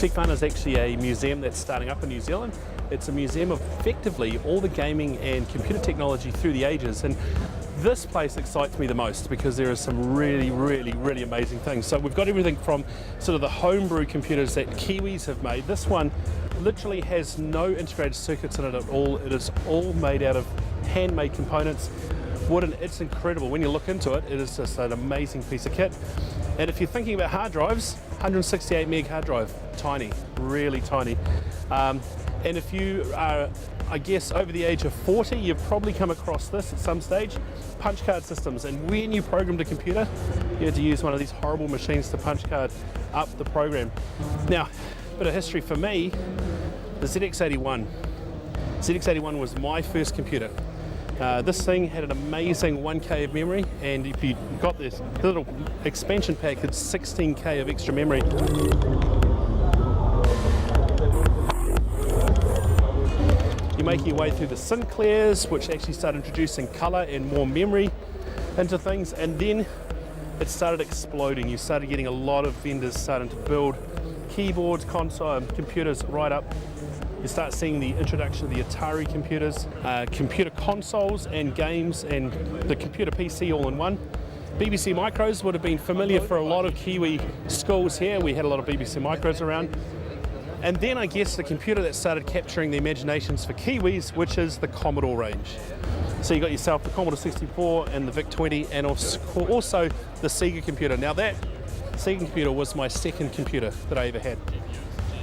Techvana is actually a museum that's starting up in New Zealand. It's a museum of effectively all the gaming and computer technology through the ages, and this place excites me the most because there are some really amazing things. So we've got everything from sort of the homebrew computers that Kiwis have made. This one literally has no integrated circuits in it at all. It is all made out of handmade components. It's incredible. When you look into it, it is just an amazing piece of kit. And if you're thinking about hard drives, 168 meg hard drive, tiny, really tiny. And if you are, I guess, over the age of 40, you've probably come across this at some stage, punch card systems. And when you programmed a computer, you had to use one of these horrible machines to punch card up the program. Now, a bit of history for me, the ZX81. ZX81 was my first computer. This thing had an amazing 1K of memory, and if you got this little expansion pack, it's 16K of extra memory. You make your way through the Sinclairs, which actually started introducing color and more memory into things, and then it started exploding. You started getting a lot of vendors starting to build keyboards, console, computers right up. You start seeing the introduction of the Atari computers, computer consoles and games, and the computer PC all in one. BBC Micros would have been familiar for a lot of Kiwi schools here. We had a lot of BBC Micros around. And then I guess the computer that started capturing the imaginations for Kiwis, which is the Commodore range. So you got yourself the Commodore 64 and the VIC-20, and also the Sega computer. Now that Sega computer was my second computer that I ever had.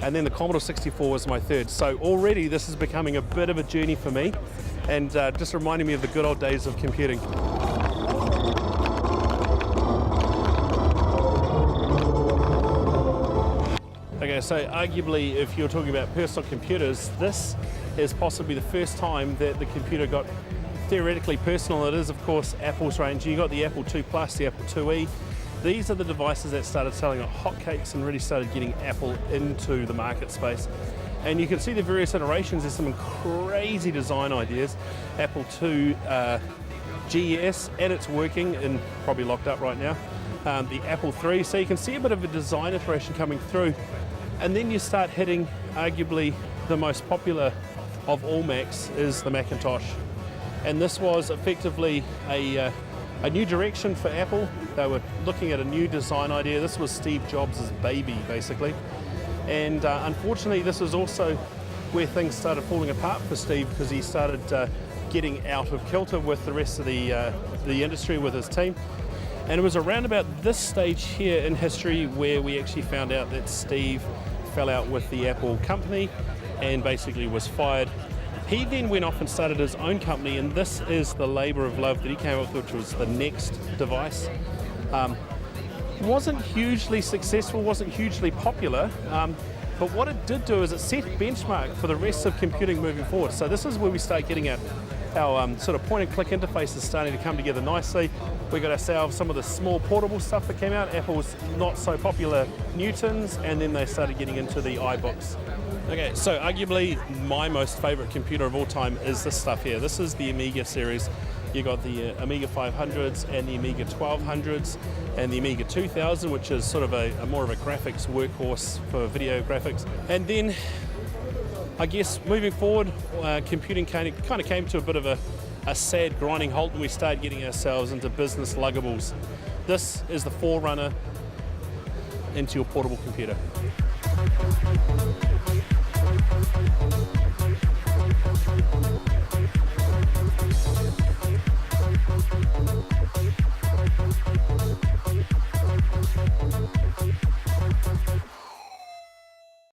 And then the Commodore 64 was my third. So already this is becoming a bit of a journey for me, and just reminding me of the good old days of computing. Okay, so arguably if you're talking about personal computers, this is possibly the first time that the computer got theoretically personal. It is of course Apple's range. You got the Apple II Plus, the Apple IIe. These are the devices that started selling at hotcakes and really started getting Apple into the market space. And you can see the various iterations. There's some crazy design ideas. Apple II GS, and it's working and probably locked up right now. The Apple III, so you can see a bit of a design iteration coming through. And then you start hitting arguably the most popular of all Macs is the Macintosh. And this was effectively a new direction for Apple. They were looking at a new design idea. This was Steve Jobs' baby, basically. And unfortunately, this is also where things started falling apart for Steve, because he started getting out of kilter with the rest of the industry, with his team. And it was around about this stage here in history where we actually found out that Steve fell out with the Apple company and basically was fired. He then went off and started his own company, and this is the labor of love that he came up with, which was the Next device. Wasn't hugely successful, wasn't hugely popular, but what it did do is it set a benchmark for the rest of computing moving forward. So this is where we start getting our sort of point and click interfaces starting to come together nicely. We got ourselves some of the small portable stuff that came out, Apple's not so popular Newtons, and then they started getting into the iBooks. Okay, so arguably my most favorite computer of all time is this stuff here. This is the Amiga series. You got the Amiga 500s and the Amiga 1200s and the Amiga 2000, which is sort of a more of a graphics workhorse for video graphics. And then I guess moving forward, computing kind of came to a bit of a sad grinding halt, and we started getting ourselves into business luggables. This is the forerunner into your portable computer.